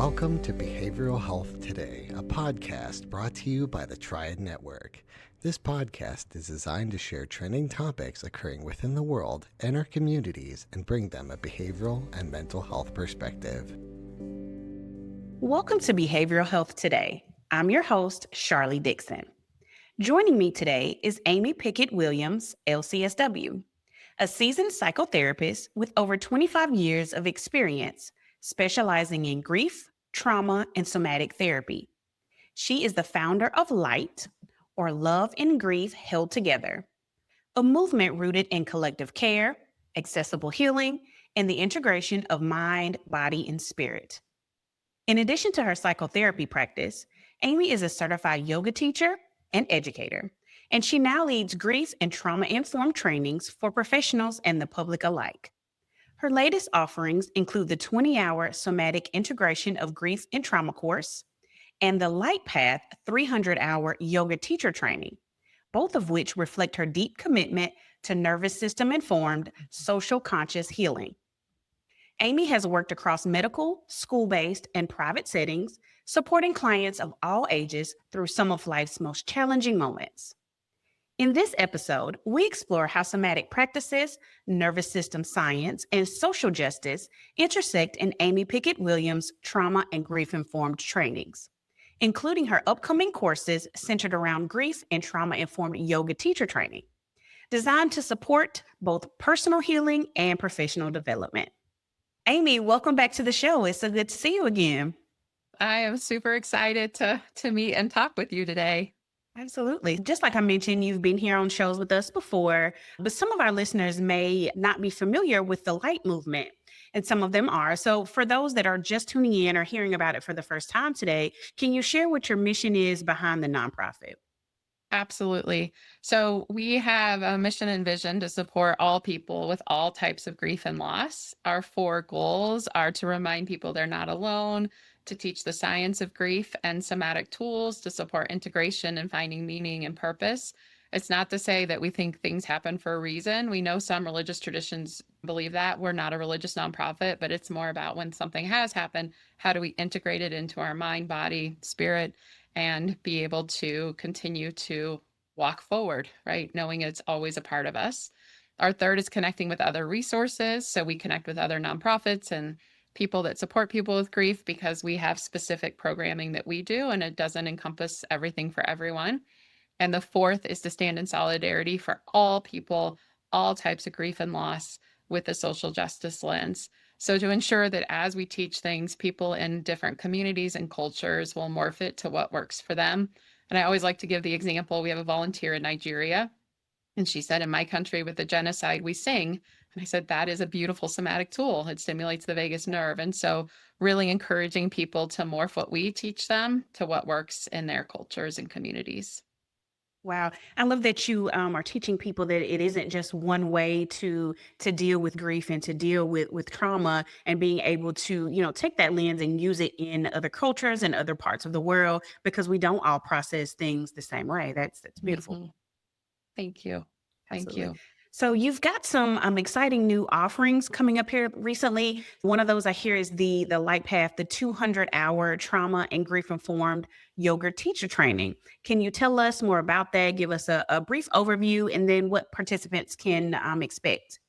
Welcome to Behavioral Health Today, a podcast brought to you by the Triad Network. This podcast is designed to share trending topics occurring within the world and our communities and bring them a behavioral and mental health perspective. Welcome to Behavioral Health Today. I'm your host, Sharlee Dixon. Joining me today is Amy Pickett-Williams, LCSW, a seasoned psychotherapist with over 25 years of experience specializing in grief, trauma, and somatic therapy. She is the founder of LIGHT, or Love and Grief Held Together, a movement rooted in collective care, accessible healing, and the integration of mind, body, and spirit. In addition to her psychotherapy practice, Amy is a certified yoga teacher and educator, and she now leads grief and trauma-informed trainings for professionals and the public alike. Her latest offerings include the 20-hour Somatic Integration of Grief and Trauma course and the Light Path 300-hour yoga teacher training, both of which reflect her deep commitment to nervous system-informed, social conscious healing. Amy has worked across medical, school-based, and private settings, supporting clients of all ages through some of life's most challenging moments. In this episode, we explore how somatic practices, nervous system science, and social justice intersect in Amy Pickett-Williams' trauma and grief-informed trainings, including her upcoming courses centered around grief and trauma-informed yoga teacher training, designed to support both personal healing and professional development. Amy, welcome back to the show. It's so good to see you again. I am super excited to meet and talk with you today. Absolutely. Just like I mentioned, you've been here on shows with us before, but some of our listeners may not be familiar with the LIGHT movement, and some of them are. So for those that are just tuning in or hearing about it for the first time today, can you share what your mission is behind the nonprofit? Absolutely. So we have a mission and vision to support all people with all types of grief and loss. Our 4 goals are to remind people they're not alone, to teach the science of grief and somatic tools to support integration and finding meaning and purpose. It's not to say that we think things happen for a reason. We know some religious traditions believe that. We're not a religious nonprofit, but it's more about when something has happened, how do we integrate it into our mind, body, spirit, and be able to continue to walk forward, right? Knowing it's always a part of us. Our 3rd is connecting with other resources. So we connect with other nonprofits and people that support people with grief because we have specific programming that we do, and it doesn't encompass everything for everyone. And the 4th is to stand in solidarity for all people, all types of grief and loss with a social justice lens. So to ensure that as we teach things, people in different communities and cultures will morph it to what works for them. And I always like to give the example, we have a volunteer in Nigeria, and she said, in my country with the genocide, we sing. And I said, that is a beautiful somatic tool. It stimulates the vagus nerve. And so really encouraging people to morph what we teach them to what works in their cultures and communities. Wow. I love that you are teaching people that it isn't just one way to deal with grief and to deal with trauma, and being able to, take that lens and use it in other cultures and other parts of the world, because we don't all process things the same way. That's beautiful. Mm-hmm. Thank you. Thank Absolutely. you. So you've got some exciting new offerings coming up here recently. One of those I hear is the Light Path, the 200-hour trauma and grief-informed yoga teacher training. Can you tell us more about that? Give us a brief overview, and then what participants can expect.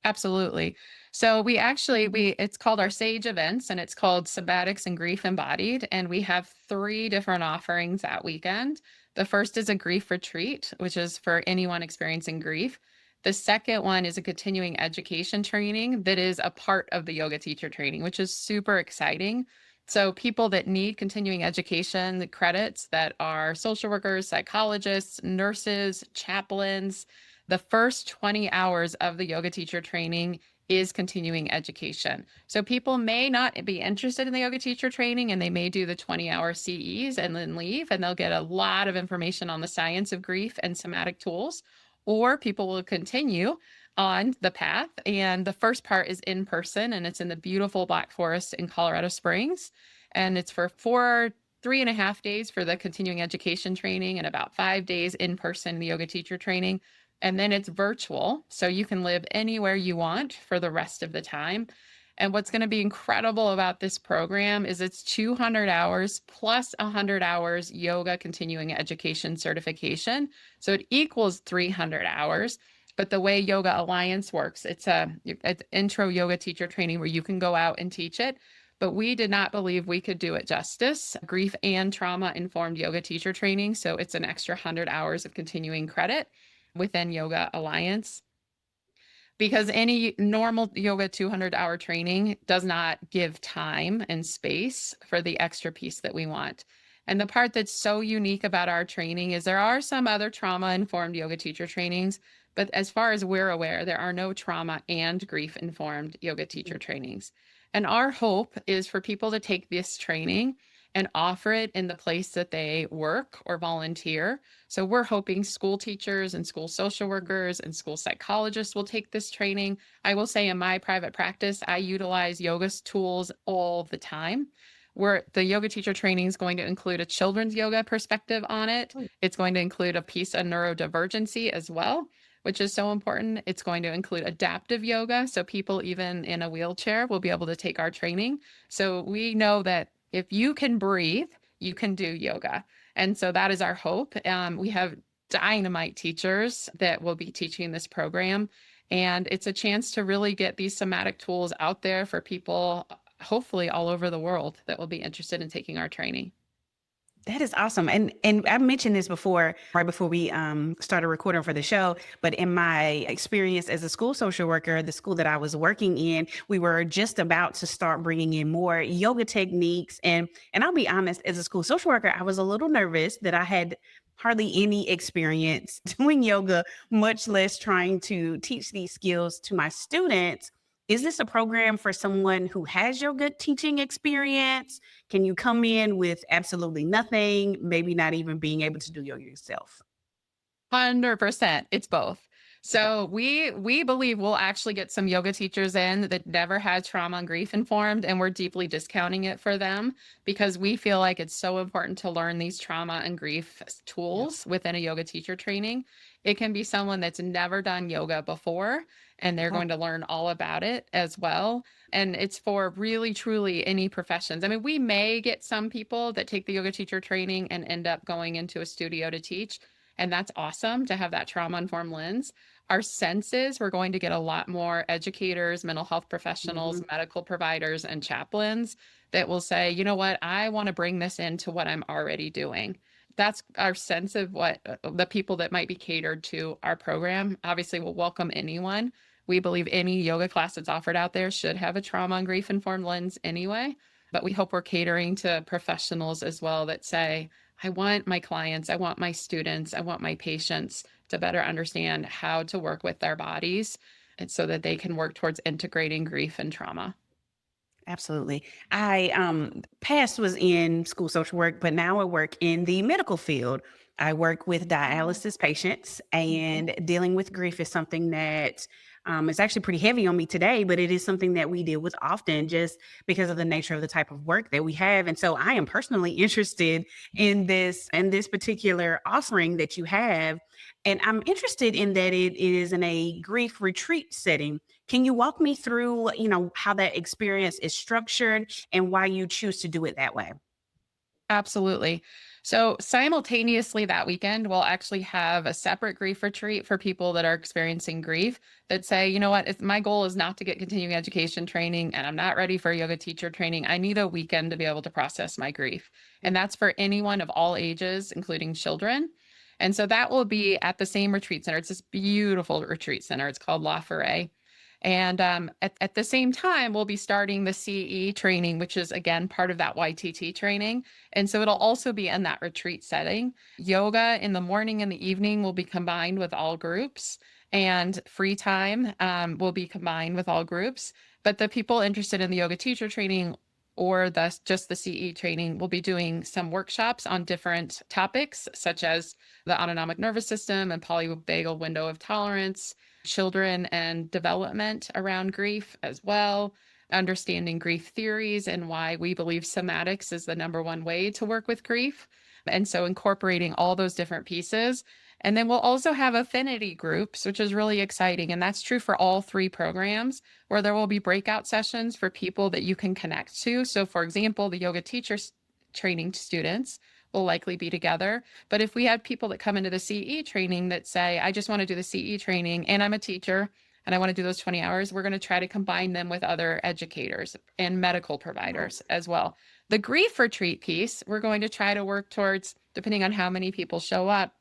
Absolutely. So it's called our Sage events, and it's called Somatics and Grief Embodied. And we have 3 different offerings that weekend. The first is a grief retreat, which is for anyone experiencing grief. The second one is a continuing education training that is a part of the yoga teacher training, which is super exciting. So people that need continuing education, the credits that are social workers, psychologists, nurses, chaplains, the first 20 hours of the yoga teacher training is continuing education. So people may not be interested in the yoga teacher training, and they may do the 20-hour CEs and then leave, and they'll get a lot of information on the science of grief and somatic tools. Or people will continue on the path. And the first part is in person, and it's in the beautiful Black Forest in Colorado Springs. And it's for 3.5 days for the continuing education training, and about 5 days in person in the yoga teacher training. And then it's virtual, so you can live anywhere you want for the rest of the time. And what's going to be incredible about this program is it's 200 hours plus 100 hours yoga continuing education certification. So it equals 300 hours. But the way Yoga Alliance works, it's it's intro yoga teacher training where you can go out and teach it. But we did not believe we could do it justice. Grief and trauma informed yoga teacher training. So it's an extra 100 hours of continuing credit within Yoga Alliance, because any normal yoga 200-hour training does not give time and space for the extra piece that we want. And the part that's so unique about our training is there are some other trauma-informed yoga teacher trainings, but as far as we're aware, there are no trauma and grief-informed yoga teacher trainings. And our hope is for people to take this training and offer it in the place that they work or volunteer. So we're hoping school teachers and school social workers and school psychologists will take this training. I will say in my private practice, I utilize yoga tools all the time. Where the yoga teacher training is going to include a children's yoga perspective on it. It's going to include a piece of neurodivergency as well, which is so important. It's going to include adaptive yoga. So people even in a wheelchair will be able to take our training. So we know that if you can breathe, you can do yoga. And so that is our hope. We have dynamite teachers that will be teaching this program. And it's a chance to really get these somatic tools out there for people, hopefully all over the world, that will be interested in taking our training. That is awesome. And I mentioned this before, right before we started recording for the show, but in my experience as a school social worker, the school that I was working in, we were just about to start bringing in more yoga techniques. And I'll be honest, as a school social worker, I was a little nervous that I had hardly any experience doing yoga, much less trying to teach these skills to my students. Is this a program for someone who has yoga teaching experience? Can you come in with absolutely nothing, maybe not even being able to do yoga yourself? 100%. It's both. So we believe we'll actually get some yoga teachers in that never had trauma and grief informed, and we're deeply discounting it for them because we feel like it's so important to learn these trauma and grief tools within a yoga teacher training. It can be someone that's never done yoga before, and they're going to learn all about it as well. And it's for really, truly any professions. I mean, we may get some people that take the yoga teacher training and end up going into a studio to teach. And that's awesome to have that trauma-informed lens. Our sense is we're going to get a lot more educators, mental health professionals, medical providers, and chaplains that will say, you know what, I want to bring this into what I'm already doing. That's our sense of what the people that might be catered to our program. Obviously, we'll welcome anyone. We believe any yoga class that's offered out there should have a trauma and grief-informed lens anyway. But we hope we're catering to professionals as well that say, I want my clients, I want my students, I want my patients to better understand how to work with their bodies, and so that they can work towards integrating grief and trauma. Absolutely. I past was in school social work, but now I work in the medical field. I work with dialysis patients, and dealing with grief is something that is actually pretty heavy on me today, but it is something that we deal with often just because of the nature of the type of work that we have. And so I am personally interested in this particular offering that you have. And I'm interested in that it is in a grief retreat setting. Can you walk me through, how that experience is structured and why you choose to do it that way? Absolutely. So simultaneously that weekend, we'll actually have a separate grief retreat for people that are experiencing grief that say, you know what, if my goal is not to get continuing education training and I'm not ready for yoga teacher training, I need a weekend to be able to process my grief. And that's for anyone of all ages, including children. And so that will be at the same retreat center. It's this beautiful retreat center. It's called La Forêt. And at the same time, we'll be starting the CE training, which is, again, part of that YTT training. And so it'll also be in that retreat setting. Yoga in the morning and the evening will be combined with all groups, and free time will be combined with all groups. But the people interested in the yoga teacher training or just the CE training will be doing some workshops on different topics, such as the autonomic nervous system and polyvagal window of tolerance, children and development around grief as well, understanding grief theories and why we believe somatics is the number one way to work with grief. And so incorporating all those different pieces. And then we'll also have affinity groups, which is really exciting. And that's true for all 3 programs, where there will be breakout sessions for people that you can connect to. So for example, the yoga teachers training students will likely be together. But if we have people that come into the CE training that say, I just want to do the CE training and I'm a teacher and I want to do those 20 hours, we're going to try to combine them with other educators and medical providers as well. The grief retreat piece, we're going to try to work towards, depending on how many people show up.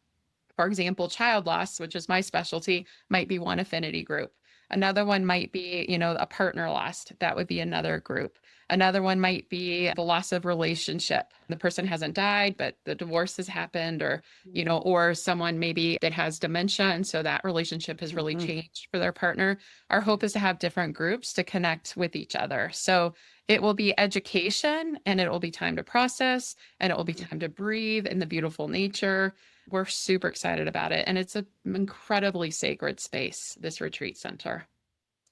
For example, child loss, which is my specialty, might be one affinity group. Another one might be, a partner lost. That would be another group. Another one might be the loss of relationship. The person hasn't died, but the divorce has happened, or someone maybe that has dementia. And so that relationship has really changed for their partner. Our hope is to have different groups to connect with each other. So it will be education, and it will be time to process, and it will be time to breathe in the beautiful nature. We're super excited about it. And it's an incredibly sacred space, this retreat center.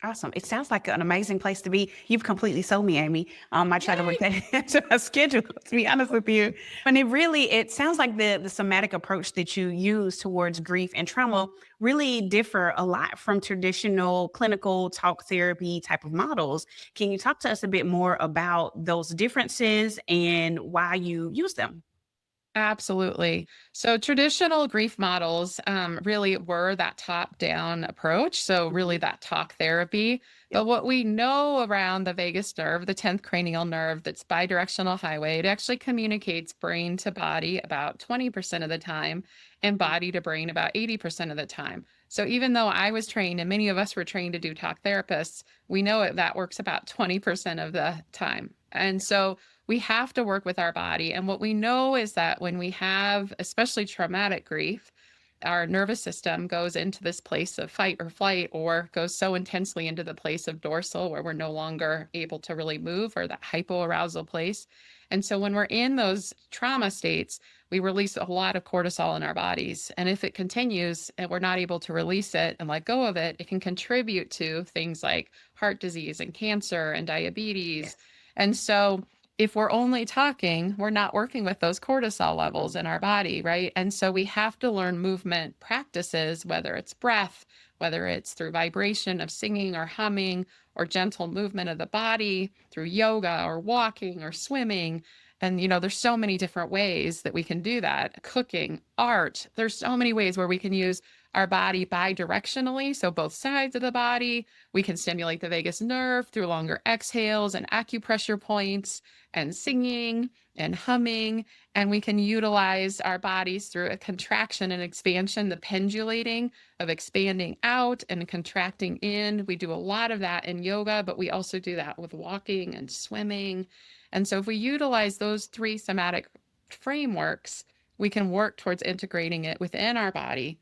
Awesome. It sounds like an amazing place to be. You've completely sold me, Amy. I try to work that into my schedule, to be honest with you. And it sounds like the somatic approach that you use towards grief and trauma really differ a lot from traditional clinical talk therapy type of models. Can you talk to us a bit more about those differences and why you use them? Absolutely. So traditional grief models really were that top-down approach. So really that talk therapy. But what we know around the vagus nerve, the 10th cranial nerve, that's bidirectional highway, it actually communicates brain to body about 20% of the time and body to brain about 80% of the time. So even though I was trained and many of us were trained to do talk therapists, we know that works about 20% of the time. And so we have to work with our body. And what we know is that when we have, especially traumatic grief, our nervous system goes into this place of fight or flight, or goes so intensely into the place of dorsal where we're no longer able to really move, or that hypoarousal place. And so when we're in those trauma states, we release a lot of cortisol in our bodies. And if it continues and we're not able to release it and let go of it, it can contribute to things like heart disease and cancer and diabetes. Yes. And so if we're only talking, we're not working with those cortisol levels in our body, right? And so we have to learn movement practices, whether it's breath, whether it's through vibration of singing or humming, or gentle movement of the body through yoga or walking or swimming. And, there's so many different ways that we can do that. Cooking, art, there's so many ways where we can use our body bidirectionally. So both sides of the body, we can stimulate the vagus nerve through longer exhales and acupressure points and singing and humming. And we can utilize our bodies through a contraction and expansion, the pendulating of expanding out and contracting in. We do a lot of that in yoga, but we also do that with walking and swimming. And so if we utilize those 3 somatic frameworks, we can work towards integrating it within our body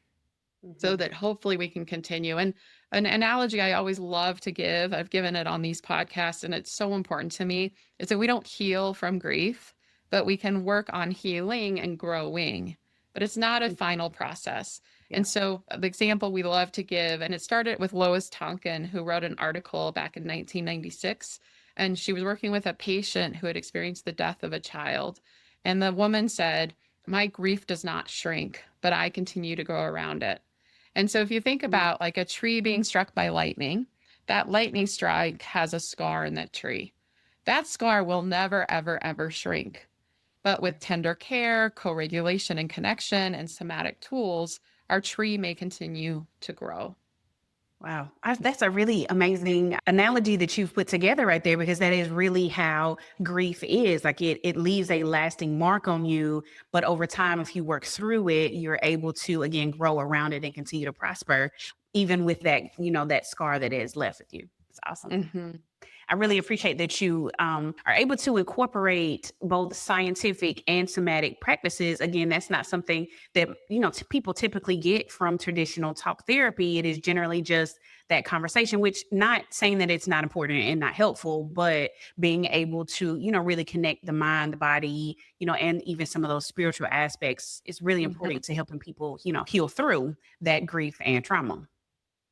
so that hopefully we can continue. And an analogy I always love to give, I've given it on these podcasts, and it's so important to me, is that we don't heal from grief, but we can work on healing and growing. But it's not a final process. Yeah. And so the example we love to give, and it started with Lois Tonkin, who wrote an article back in 1996, and she was working with a patient who had experienced the death of a child. And the woman said, "My grief does not shrink, but I continue to grow around it." And so if you think about like a tree being struck by lightning, that lightning strike has a scar in that tree. That scar will never, ever, ever shrink. But with tender care, co-regulation and connection, and somatic tools, our tree may continue to grow. Wow. That's a really amazing analogy that you've put together right there, because that is really how grief is. Like it leaves a lasting mark on you, but over time, if you work through it, you're able to, again, grow around it and continue to prosper, even with that, that scar that is left with you. It's awesome. Mm-hmm. I really appreciate that you are able to incorporate both scientific and somatic practices. Again, that's not something that, people typically get from traditional talk therapy. It is generally just that conversation, which, not saying that it's not important and not helpful, but being able to, really connect the mind, the body, and even some of those spiritual aspects is really important to helping people, heal through that grief and trauma.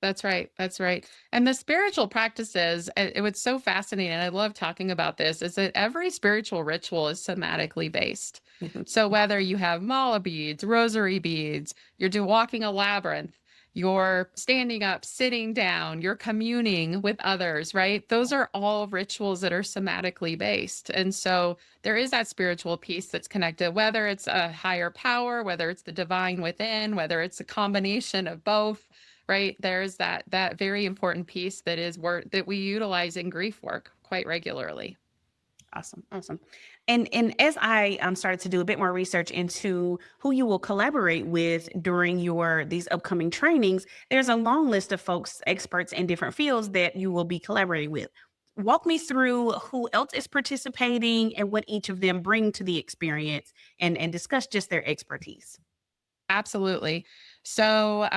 That's right. That's right. And the spiritual practices, what's so fascinating, and I love talking about this, is that every spiritual ritual is somatically based. Mhm. So whether you have mala beads, rosary beads, walking a labyrinth, you're standing up, sitting down, you're communing with others, right? Those are all rituals that are somatically based. And so there is that spiritual piece that's connected, whether it's a higher power, whether it's the divine within, whether it's a combination of both, right? There's that very important piece that is work that we utilize in grief work quite regularly. Awesome. Awesome. And as I started to do a bit more research into who you will collaborate with during these upcoming trainings, there's a long list of folks, experts in different fields that you will be collaborating with. Walk me through who else is participating and what each of them bring to the experience, and discuss just their expertise. Absolutely. So,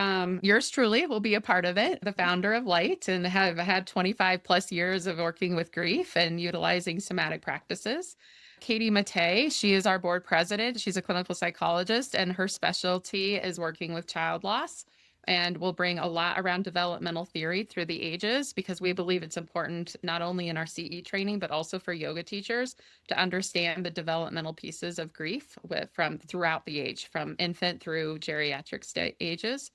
yours truly will be a part of it, the founder of Light, and have had 25 plus years of working with grief and utilizing somatic practices. Katie Matei, she is our board president. She's a clinical psychologist, and her specialty is working with child loss. And will bring a lot around developmental theory through the ages, because we believe it's important not only in our CE training, but also for yoga teachers to understand the developmental pieces of grief from throughout the age, from infant through geriatric ages.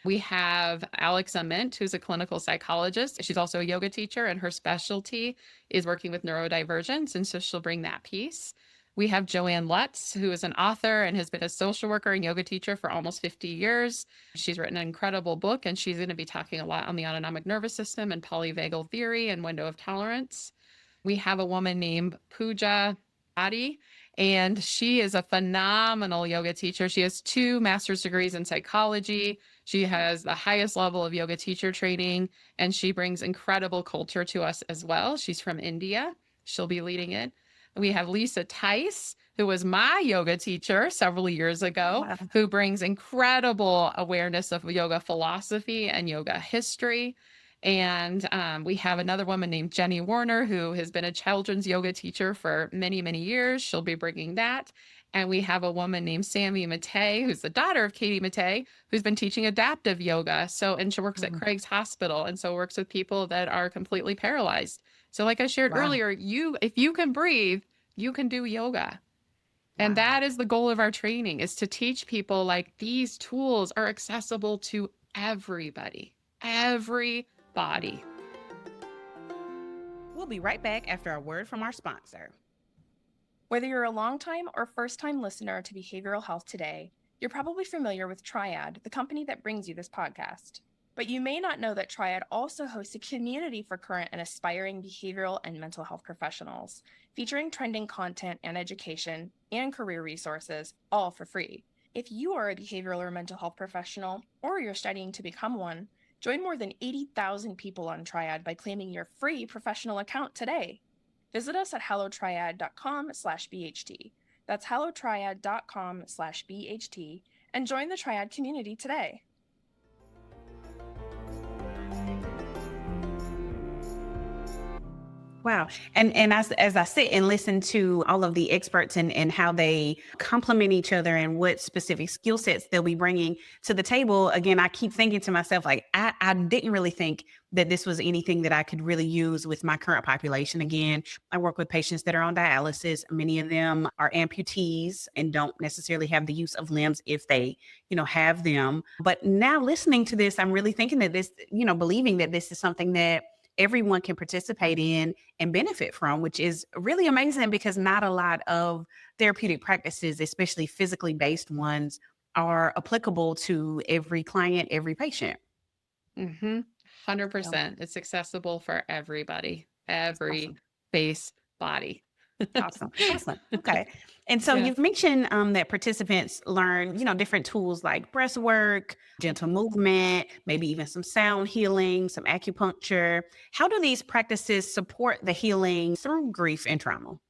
We have Alex Ament, who's a clinical psychologist. She's also a yoga teacher, and her specialty is working with neurodivergence. And so she'll bring that piece. We have Joanne Lutz, who is an author and has been a social worker and yoga teacher for almost 50 years. She's written an incredible book, and she's going to be talking a lot on the autonomic nervous system and polyvagal theory and window of tolerance. We have a woman named Pooja Adi, and she is a phenomenal yoga teacher. She has 2 master's degrees in psychology. She has the highest level of yoga teacher training, and she brings incredible culture to us as well. She's from India. She'll be leading it. We have Lisa Tice, who was my yoga teacher several years ago, Wow. who brings incredible awareness of yoga philosophy and yoga history. And we have another woman named Jenny Warner, who has been a children's yoga teacher for many, many years. She'll be bringing that. And we have a woman named Sammy Matei, who's the daughter of Katie Matei, who's been teaching adaptive yoga. And she works at Craig's Hospital, and so works with people that are completely paralyzed. So like I shared Wow. earlier, if you can breathe, you can do yoga. And Wow. that is the goal of our training, is to teach people like these tools are accessible to everybody. Everybody. We'll be right back after a word from our sponsor. Whether you're a longtime or first-time listener to Behavioral Health Today, you're probably familiar with Triad, the company that brings you this podcast. But you may not know that Triad also hosts a community for current and aspiring behavioral and mental health professionals, featuring trending content and education and career resources, all for free. If you are a behavioral or mental health professional, or you're studying to become one, join more than 80,000 people on Triad by claiming your free professional account today. Visit us at hellotriad.com/BHT. That's hellotriad.com/BHT, and join the Triad community today. Wow. And as I sit and listen to all of the experts and how they complement each other and what specific skill sets they'll be bringing to the table, again, I keep thinking to myself, like, I didn't really think that this was anything that I could really use with my current population. Again, I work with patients that are on dialysis. Many of them are amputees and don't necessarily have the use of limbs if they, have them. But now listening to this, I'm really thinking that this, believing that this is something that everyone can participate in and benefit from, which is really amazing, because not a lot of therapeutic practices, especially physically based ones, are applicable to every client, every patient. 100%. It's accessible for everybody, every Awesome. face, body. Awesome. Excellent. Okay. And so Yeah. you've mentioned that participants learn, different tools like breath work, gentle movement, maybe even some sound healing, some acupuncture. How do these practices support the healing through grief and trauma?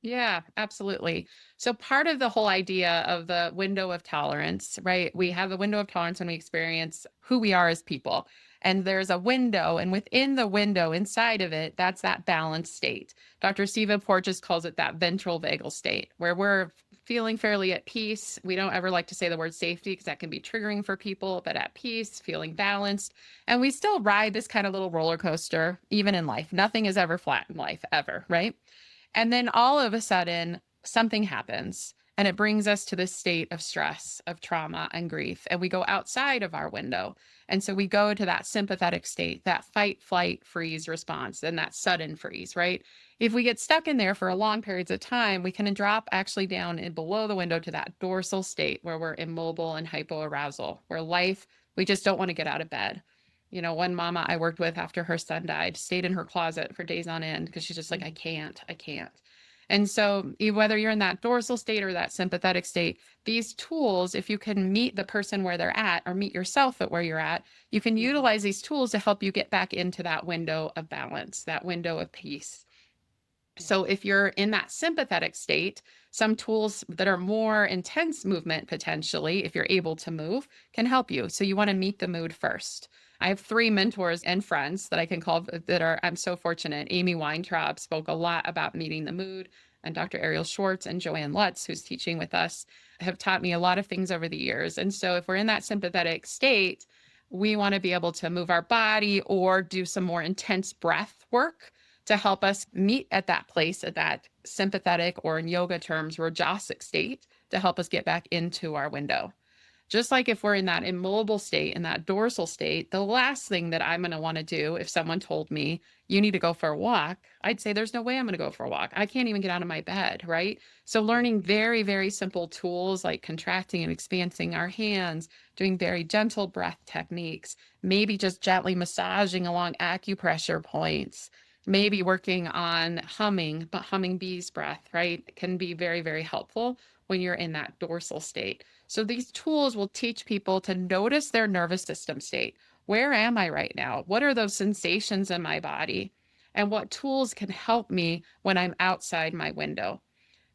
Yeah, absolutely. So part of the whole idea of the window of tolerance, right? We have a window of tolerance when we experience who we are as people. And there's a window, and within the window, inside of it, that's that balanced state. Dr. Stephen Porges calls it that ventral vagal state, where we're feeling fairly at peace. We don't ever like to say the word safety because that can be triggering for people, but at peace, feeling balanced. And we still ride this kind of little roller coaster, even in life. Nothing is ever flat in life, ever, right? And then all of a sudden, something happens and it brings us to this state of stress, of trauma and grief. And we go outside of our window. And so we go to that sympathetic state, that fight, flight, freeze response, and that sudden freeze, right? If we get stuck in there for a long periods of time, we can drop actually down in below the window to that dorsal state where we're immobile and hypoarousal, where life, we just don't want to get out of bed. You know, one mama I worked with after her son died stayed in her closet for days on end because she's just like, I can't. And so whether you're in that dorsal state or that sympathetic state, these tools, if you can meet the person where they're at or meet yourself at where you're at, you can utilize these tools to help you get back into that window of balance, that window of peace. So if you're in that sympathetic state, some tools that are more intense movement potentially, if you're able to move, can help you. So you want to meet the mood first. I have 3 mentors and friends that I can call that are, I'm so fortunate. Amy Weintraub spoke a lot about meeting the mood, and Dr. Ariel Schwartz and Joanne Lutz, who's teaching with us, have taught me a lot of things over the years. And so if we're in that sympathetic state, we want to be able to move our body or do some more intense breath work to help us meet at that place, at that sympathetic, or in yoga terms, rajasic state, to help us get back into our window. Just like if we're in that immobile state, in that dorsal state, the last thing that I'm going to want to do if someone told me you need to go for a walk, I'd say there's no way I'm going to go for a walk. I can't even get out of my bed, right? So learning very, very simple tools like contracting and expanding our hands, doing very gentle breath techniques, maybe just gently massaging along acupressure points, maybe working on humming, but humming bees breath, right? Can be very, very helpful when you're in that dorsal state. So these tools will teach people to notice their nervous system state. Where am I right now? What are those sensations in my body? And what tools can help me when I'm outside my window?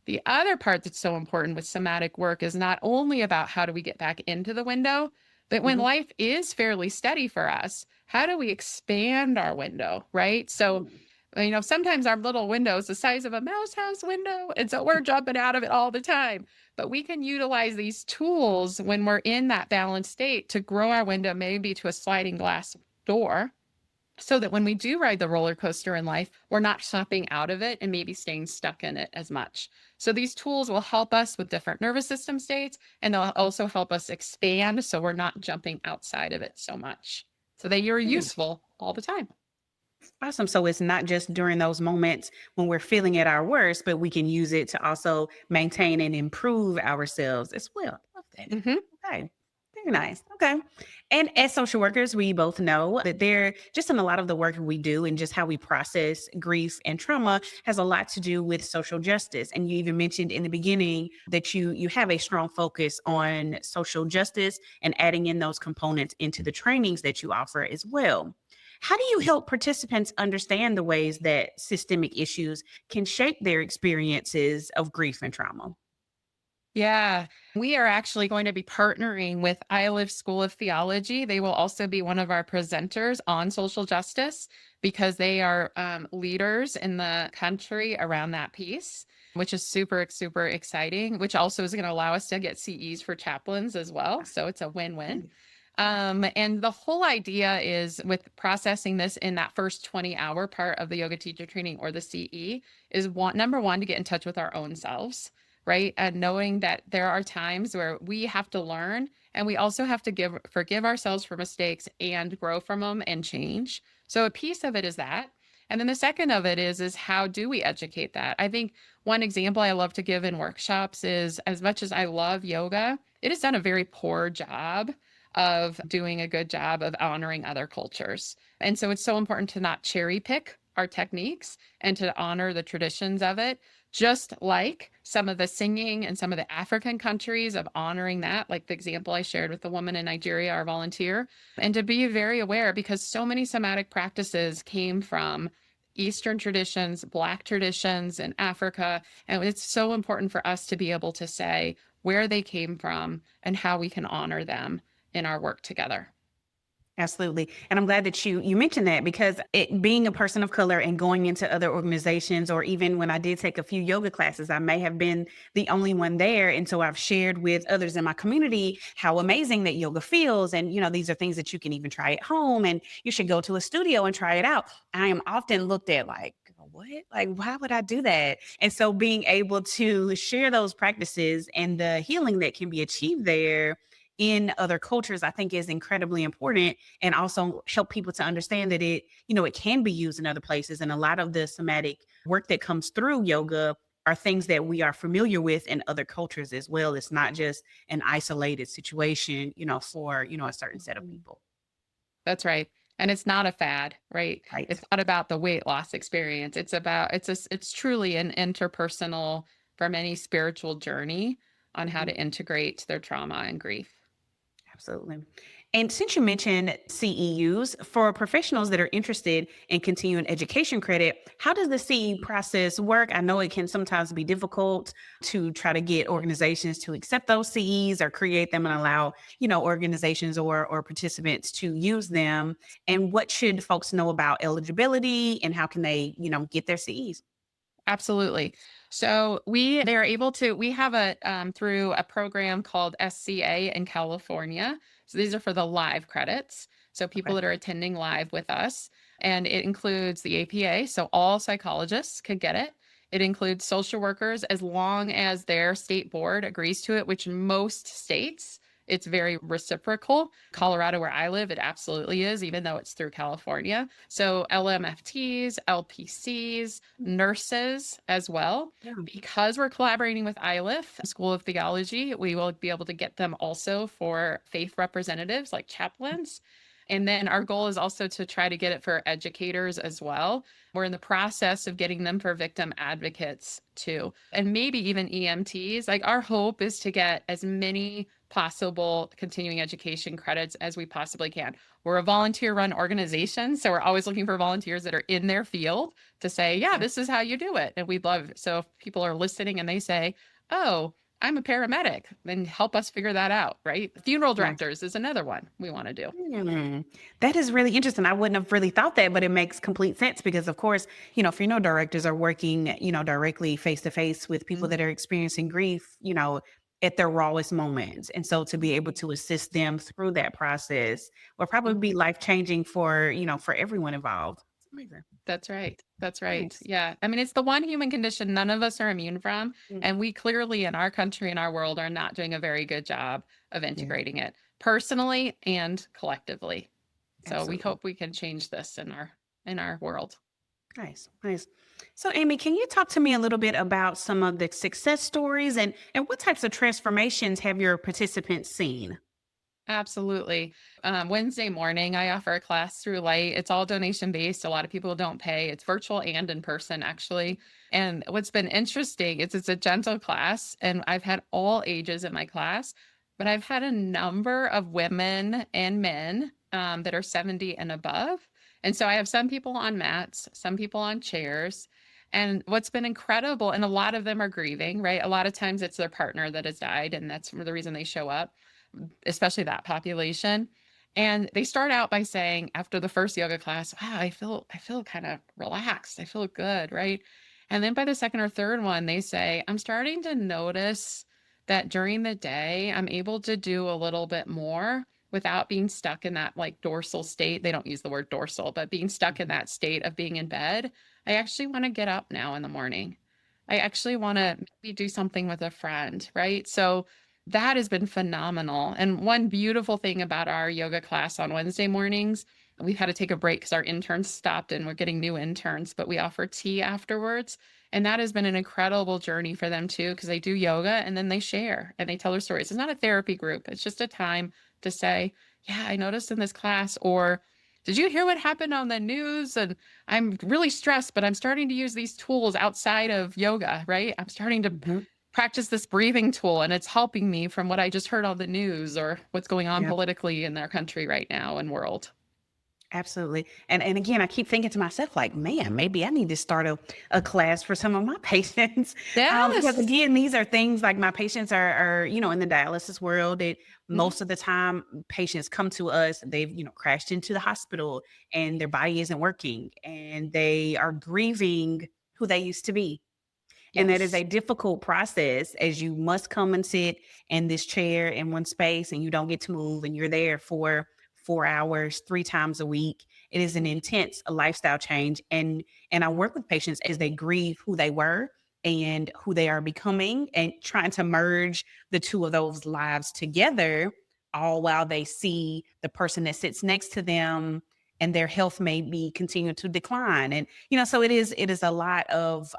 The other part that's so important with somatic work is not only about how do we get back into the window, but when life is fairly steady for us, how do we expand our window, right? So, you know, sometimes our little window is the size of a mouse house window, and so we're jumping out of it all the time. But we can utilize these tools when we're in that balanced state to grow our window maybe to a sliding glass door, so that when we do ride the roller coaster in life, we're not jumping out of it and maybe staying stuck in it as much. So these tools will help us with different nervous system states, and they'll also help us expand so we're not jumping outside of it so much. So they are useful all the time. Awesome. So it's not just during those moments when we're feeling at our worst, but we can use it to also maintain and improve ourselves as well. Love that. Okay. Very nice. Okay. And as social workers, we both know that they're just in a lot of the work we do and just how we process grief and trauma has a lot to do with social justice. And you even mentioned in the beginning that you have a strong focus on social justice and adding in those components into the trainings that you offer as well. How do you help participants understand the ways that systemic issues can shape their experiences of grief and trauma? Yeah, we are actually going to be partnering with ILIV School of Theology. They will also be one of our presenters on social justice because they are leaders in the country around that piece, which is super, super exciting, which also is going to allow us to get CEs for chaplains as well. So it's a win-win. And the whole idea is with processing this in that first 20-hour part of the yoga teacher training or the CE is number one, to get in touch with our own selves, right? And knowing that there are times where we have to learn and we also have to forgive ourselves for mistakes and grow from them and change. So a piece of it is that. And then the second of it is how do we educate that? I think one example I love to give in workshops is, as much as I love yoga, it has done a very poor job of doing a good job of honoring other cultures. And so it's so important to not cherry pick our techniques and to honor the traditions of it, just like some of the singing and some of the African countries of honoring that, like the example I shared with the woman in Nigeria, our volunteer, and to be very aware because so many somatic practices came from Eastern traditions, Black traditions in Africa. And it's so important for us to be able to say where they came from and how we can honor them in our work together. Absolutely. And I'm glad that you mentioned that, because it being a person of color and going into other organizations, or even when I did take a few yoga classes, I may have been the only one there. And so I've shared with others in my community how amazing that yoga feels. And, these are things that you can even try at home, and you should go to a studio and try it out. I am often looked at like, what? Like, why would I do that? And so being able to share those practices and the healing that can be achieved there in other cultures, I think is incredibly important, and also help people to understand that it can be used in other places. And a lot of the somatic work that comes through yoga are things that we are familiar with in other cultures as well. It's not just an isolated situation, for, a certain set of people. That's right. And it's not a fad, right? Right. It's not about the weight loss experience. It's truly an interpersonal, for many, spiritual journey on how to integrate their trauma and grief. Absolutely. And since you mentioned CEUs, for professionals that are interested in continuing education credit, how does the CE process work? I know it can sometimes be difficult to try to get organizations to accept those CEs or create them and allow, organizations or participants to use them. And what should folks know about eligibility, and how can they, get their CEs? Absolutely. So they're able to, we have through a program called SCA in California. So these are for the live credits. So people Okay. that are attending live with us, and it includes the APA. So all psychologists could get it. It includes social workers, as long as their state board agrees to it, which most states, it's very reciprocal. Colorado, where I live, it absolutely is, even though it's through California. So LMFTs, LPCs, nurses as well. Yeah. Because we're collaborating with ILIF, School of Theology, we will be able to get them also for faith representatives like chaplains. And then our goal is also to try to get it for educators as well. We're in the process of getting them for victim advocates too, and maybe even EMTs. Like, our hope is to get as many possible continuing education credits as we possibly can. We're a volunteer-run organization, so we're always looking for volunteers that are in their field to say, yeah, this is how you do it. And we'd love, so if people are listening and they say, oh, I'm a paramedic, then help us figure that out, right? Funeral directors is another one we want to do. That is really interesting. I wouldn't have really thought that, but it makes complete sense, because of course, funeral directors are working, directly face to face with people that are experiencing grief, at their rawest moments. And so to be able to assist them through that process will probably be life-changing for, for everyone involved. It's amazing. That's right. That's right. Nice. Yeah. I mean, it's the one human condition none of us are immune from. And we clearly, in our country and our world, are not doing a very good job of integrating it personally and collectively. So Absolutely. we hope we can change this in our world. Nice. So, Amy, can you talk to me a little bit about some of the success stories, and what types of transformations have your participants seen? Absolutely. Wednesday morning, I offer a class through Light. It's all donation based. A lot of people don't pay. It's virtual and in person, actually. And what's been interesting is it's a gentle class, and I've had all ages in my class, but I've had a number of women and men that are 70 and above. And so I have some people on mats, some people on chairs. And what's been incredible, and a lot of them are grieving, right? A lot of times it's their partner that has died, and that's the reason they show up, especially that population. And they start out by saying, after the first yoga class, wow, I feel kind of relaxed. I feel good, right? And then by the second or third one, they say, I'm starting to notice that during the day, I'm able to do a little bit more without being stuck in that like dorsal state. They don't use the word dorsal, but being stuck in that state of being in bed. I actually want to get up now in the morning. I actually want to maybe do something with a friend, right? So that has been phenomenal. And one beautiful thing about our yoga class on Wednesday mornings, we've had to take a break because our interns stopped and we're getting new interns, but we offer tea afterwards. And that has been an incredible journey for them too, because they do yoga and then they share and they tell their stories. It's not a therapy group. It's just a time to say, yeah, I noticed in this class, or did you hear what happened on the news? And I'm really stressed, but I'm starting to use these tools outside of yoga, right? I'm starting to practice this breathing tool, and it's helping me from what I just heard on the news or what's going on politically in their country right now and world. Absolutely. And again, I keep thinking to myself, like, man, maybe I need to start a class for some of my patients. Because Yes. again, these are things like my patients are, in the dialysis world, it Mhm. most of the time patients come to us, they've, crashed into the hospital and their body isn't working and they are grieving who they used to be. And that is Yes. a difficult process as you must come and sit in this chair in one space and you don't get to move and you're there for 4 hours, 3 times a week. It is an intense lifestyle change. And I work with patients as they grieve who they were and who they are becoming and trying to merge the two of those lives together, all while they see the person that sits next to them and their health may be continuing to decline. And, so it is a lot of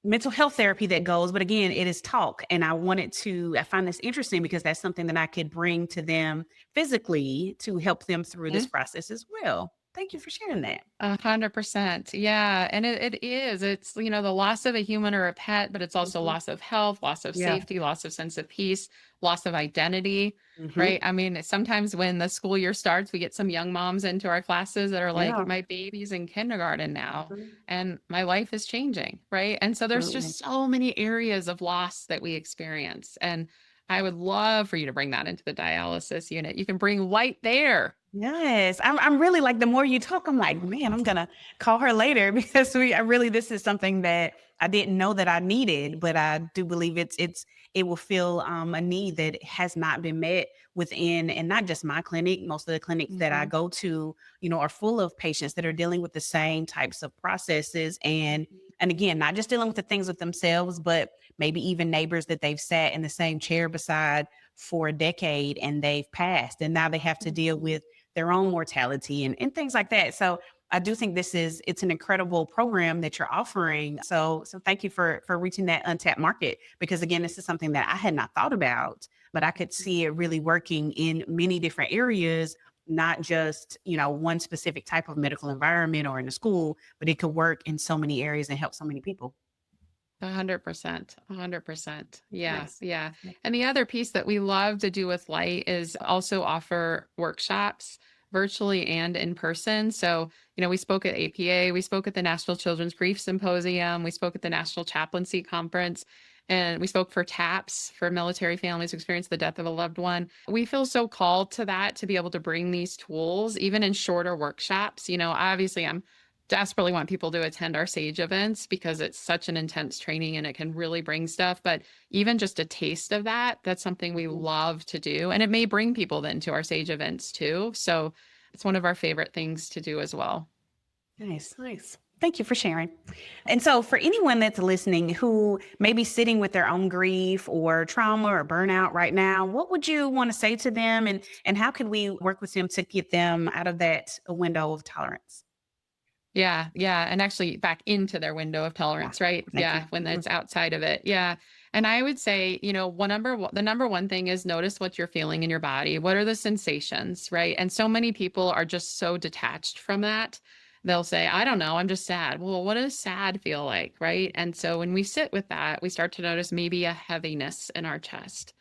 mental health therapy that goes, but again, it is talk. And I find this interesting because that's something that I could bring to them physically to help them through this process as well. Thank you for sharing that. 100%. Yeah. And it is. It's, the loss of a human or a pet, but it's also Mhm. loss of health, loss of Yeah. safety, loss of sense of peace, loss of identity, Hmm. right? I mean, sometimes when the school year starts, we get some young moms into our classes that are like, Yeah. my baby's in kindergarten now Mhm. and my life is changing, right? And so there's Absolutely. just so many areas of loss that we experience. And I would love for you to bring that into the dialysis unit. You can bring light there. Yes, I'm really like the more you talk, I'm like, man, I'm gonna call her later because this is something that I didn't know that I needed, but I do believe it will fill a need that has not been met within, and not just my clinic. Most of the clinics that I Mhm. go to, are full of patients that are dealing with the same types of processes, and again, not just dealing with the things with themselves, but maybe even neighbors that they've sat in the same chair beside for a decade and they've passed, and now they have to deal with their own mortality and things like that. So I do think it's an incredible program that you're offering. So thank you for reaching that untapped market because again, this is something that I had not thought about, but I could see it really working in many different areas, not just, one specific type of medical environment or in a school, but it could work in so many areas and help so many people. 100%. 100%. Yeah. Nice. Yeah. And the other piece that we love to do with Light is also offer workshops virtually and in person. So, we spoke at APA, we spoke at the National Children's Grief Symposium, we spoke at the National Chaplaincy Conference, and we spoke for TAPS, for military families who experience the death of a loved one. We feel so called to that to be able to bring these tools, even in shorter workshops. Obviously, I'm desperately want people to attend our SAGE events because it's such an intense training and it can really bring stuff. But even just a taste of that, that's something we love to do. And it may bring people then to our SAGE events too. So it's one of our favorite things to do as well. Nice, nice. Thank you for sharing. And so, for anyone that's listening who may be sitting with their own grief or trauma or burnout right now, what would you want to say to them, and how can we work with them to get them out of that window of tolerance? Yeah, yeah, and actually back into their window of Yeah, tolerance, right? thank you. Yeah, when Mhm. it's outside of it. Yeah. And I would say, the number one thing is notice what you're feeling in your body. What are the sensations, right? And so many people are just so detached from that. They'll say, I don't know, I'm just sad. Well, what does sad feel like, right? And so when we sit with that, we start to notice maybe a heaviness in our chest.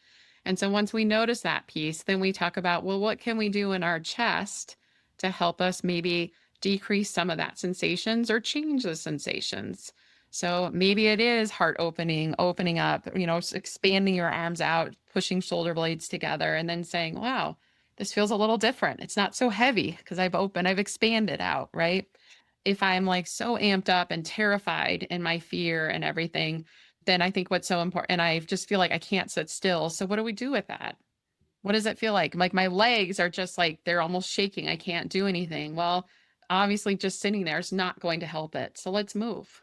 And so once we notice that piece, then we talk about, well, what can we do in our chest to help us maybe decrease some of that sensations or change the sensations? So maybe it is heart opening up, expanding your arms out, pushing shoulder blades together, and then saying, wow, this feels a little different. It's not so heavy because I've expanded out, right? If I'm like so amped up and terrified in my fear and everything, then I think what's so important, and I just feel like I can't sit still. So what do we do with that? What does it feel like? Like my legs are just like they're almost shaking. I can't do anything. Well, obviously just sitting there is not going to help it. So let's move.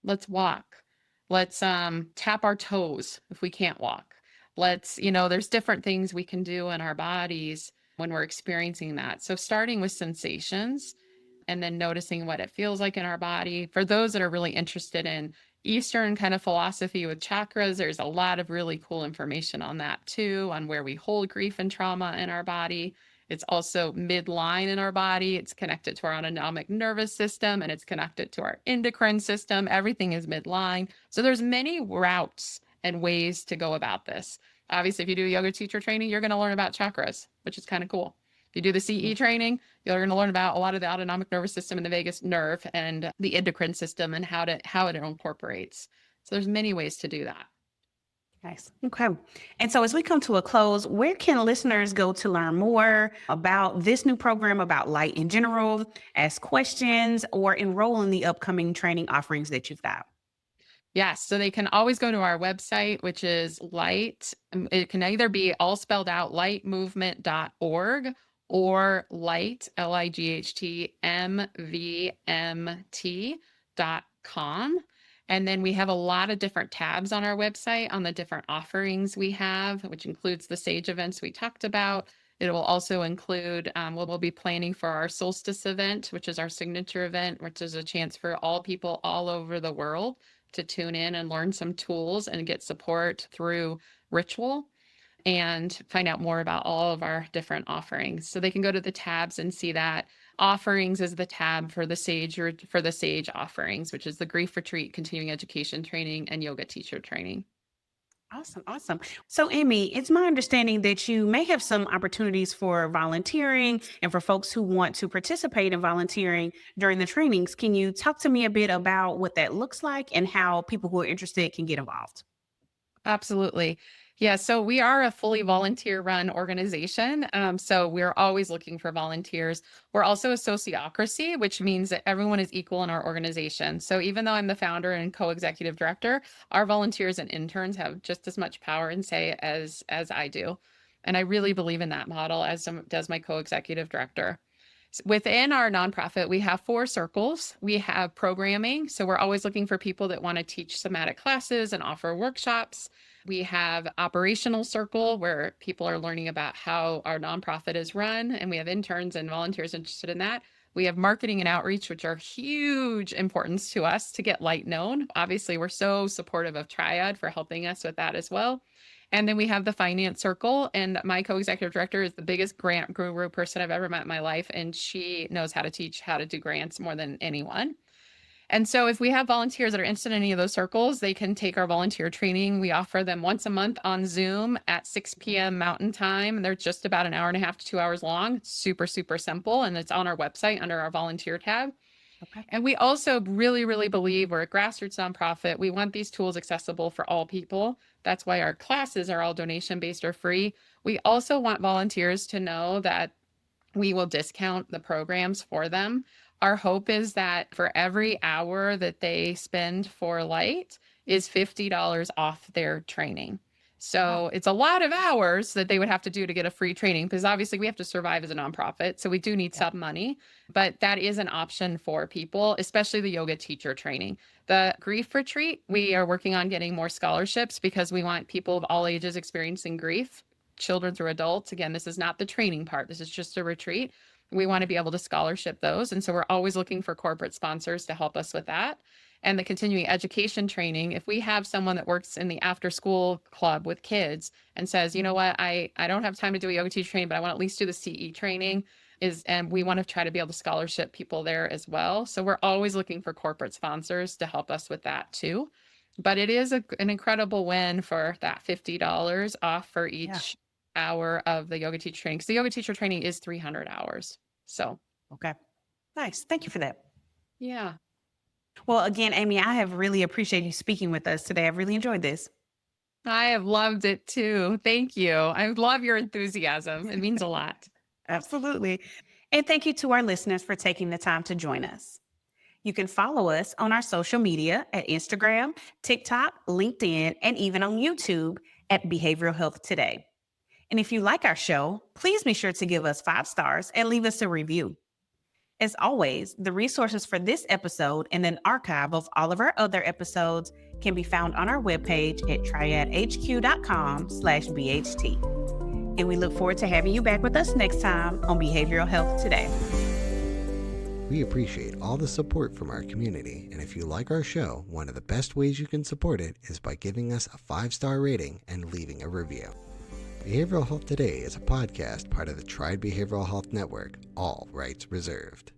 Let's walk. Let's tap our toes if we can't walk. There's different things we can do in our bodies when we're experiencing that. So starting with sensations and then noticing what it feels like in our body. For those that are really interested in Eastern kind of philosophy with chakras, there's a lot of really cool information on that too, on where we hold grief and trauma in our body. It's also midline in our body. It's connected to our autonomic nervous system and it's connected to our endocrine system. Everything is midline. So there's many routes and ways to go about this. Obviously, if you do yoga teacher training, you're going to learn about chakras, which is kind of cool. If you do the CE training, you're going to learn about a lot of the autonomic nervous system and the vagus nerve and the endocrine system and how it incorporates. So there's many ways to do that. Nice. Okay. And so as we come to a close, where can listeners go to learn more about this new program, about Light in general, ask questions, or enroll in the upcoming training offerings that you've got? Yes. So they can always go to our website, which is Light. It can either be all spelled out, lightmovement.org, or Light, LIGHTMVMT.com. And then we have a lot of different tabs on our website on the different offerings we have, which includes the SAGE events we talked about. It will also include, we'll be planning for our solstice event, which is our signature event, which is a chance for all people all over the world to tune in and learn some tools and get support through ritual and find out more about all of our different offerings. So they can go to the tabs and see that. Offerings is the tab for the SAGE offerings, which is the grief retreat, continuing education training, and yoga teacher training. Awesome. Awesome. So, Amy, it's my understanding that you may have some opportunities for volunteering and for folks who want to participate in volunteering during the trainings. Can you talk to me a bit about what that looks like and how people who are interested can get involved? Absolutely. Yeah, so we are a fully volunteer-run organization. So we're always looking for volunteers. We're also a sociocracy, which means that everyone is equal in our organization. So even though I'm the founder and co-executive director, our volunteers and interns have just as much power and say as I do. And I really believe in that model, as does my co-executive director. Within our nonprofit, we have 4 circles. We have programming. So we're always looking for people that want to teach somatic classes and offer workshops. We have operational circle where people are learning about how our nonprofit is run, and we have interns and volunteers interested in that. We have marketing and outreach, which are huge importance to us to get Light known. Obviously, we're so supportive of Triad for helping us with that as well. And then we have the finance circle, and my co-executive director is the biggest grant guru person I've ever met in my life, and she knows how to teach how to do grants more than anyone. And so if we have volunteers that are interested in any of those circles, they can take our volunteer training. We offer them once a month on Zoom at 6 p.m. Mountain Time. They're just about an hour and a half to 2 hours long. It's super, super simple. And it's on our website under our volunteer tab. Okay. And we also really, really believe we're a grassroots nonprofit. We want these tools accessible for all people. That's why our classes are all donation-based or free. We also want volunteers to know that we will discount the programs for them. Our hope is that for every hour that they spend for Light is $50 off their training. So it's a lot of hours that they would have to do to get a free training, because obviously we have to survive as a nonprofit. So we do need some money, but that is an option for people, especially the yoga teacher training. The grief retreat, we are working on getting more scholarships because we want people of all ages experiencing grief, children through adults. Again, this is not the training part. This is just a retreat. We want to be able to scholarship those. And so we're always looking for corporate sponsors to help us with that. And the continuing education training, if we have someone that works in the after school club with kids and says, you know what, I don't have time to do a yoga teacher training, but I want to at least do the CE training, and we want to try to be able to scholarship people there as well. So we're always looking for corporate sponsors to help us with that too. But it is an incredible win for that $50 off for each hour of the yoga teacher training, because the yoga teacher training is 300 hours. So, okay. Nice. Thank you for that. Yeah. Well, again, Amy, I have really appreciated you speaking with us today. I've really enjoyed this. I have loved it too. Thank you. I love your enthusiasm. It means a lot. Absolutely. And thank you to our listeners for taking the time to join us. You can follow us on our social media at Instagram, TikTok, LinkedIn, and even on YouTube at Behavioral Health Today. And if you like our show, please be sure to give us 5 stars and leave us a review. As always, the resources for this episode and an archive of all of our other episodes can be found on our webpage at triadhq.com/BHT. And we look forward to having you back with us next time on Behavioral Health Today. We appreciate all the support from our community, and if you like our show, one of the best ways you can support it is by giving us a 5-star rating and leaving a review. Behavioral Health Today is a podcast part of the Triad Behavioral Health Network, all rights reserved.